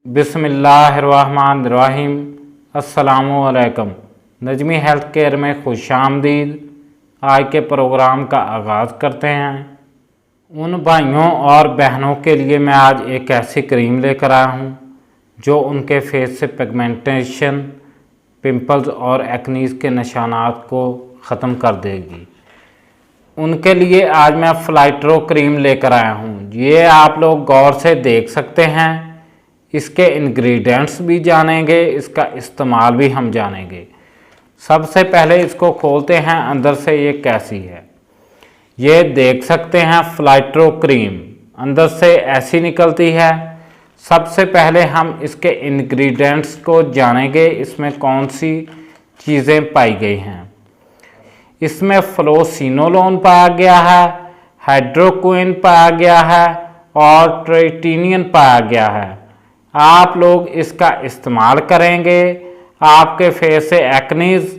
बिस्मिल्लाहिर्रहमानिर्रहीम। अस्सलामुअलैकुम। Najmi health care में खुशामदीद। आज के प्रोग्राम का आगाज़ करते हैं। उन भाइयों और बहनों के लिए मैं आज एक ऐसी क्रीम लेकर आया हूँ जो उनके फेस से पिगमेंटेशन, पिंपल्स और एक्नीज़ के निशानात को ख़त्म कर देगी। उनके लिए आज मैं फ्लाइट्रो क्रीम लेकर आया हूँ। ये आप लोग गौर से देख सकते हैं। इसके इंग्रेडिएंट्स भी जानेंगे, इसका इस्तेमाल भी हम जानेंगे। सबसे पहले इसको खोलते हैं अंदर से ये कैसी है। ये देख सकते हैं फ्लाइट्रो क्रीम अंदर से ऐसी निकलती है। सबसे पहले हम इसके इंग्रेडिएंट्स को जानेंगे, इसमें कौन सी चीज़ें पाई गई हैं। इसमें फ्लोसिनोलोन पाया गया है, हाइड्रोक्विन पाया गया है और ट्राइटिनियन पाया गया है। आप लोग इसका इस्तेमाल करेंगे, आपके फेस से एक्नीज़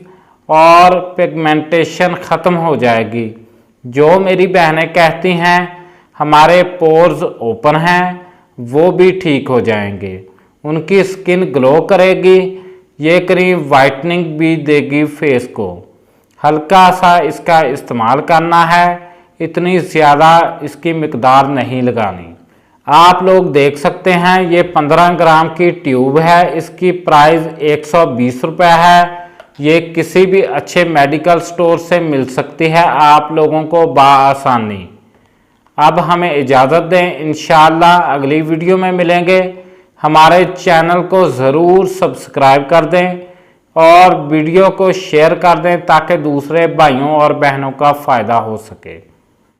और पिगमेंटेशन ख़त्म हो जाएगी। जो मेरी बहनें कहती हैं हमारे पोर्स ओपन हैं, वो भी ठीक हो जाएंगे। उनकी स्किन ग्लो करेगी। ये क्रीम वाइटनिंग भी देगी फेस को। हल्का सा इसका इस्तेमाल करना है, इतनी ज़्यादा इसकी मिकदार नहीं लगानी। आप लोग देख सकते हैं ये 15 ग्राम की ट्यूब है। इसकी प्राइस 120 रुपये है। ये किसी भी अच्छे मेडिकल स्टोर से मिल सकती है आप लोगों को बआसानी। अब हमें इजाज़त दें, इंशाअल्लाह अगली वीडियो में मिलेंगे। हमारे चैनल को ज़रूर सब्सक्राइब कर दें और वीडियो को शेयर कर दें ताकि दूसरे भाइयों और बहनों का फ़ायदा हो सके।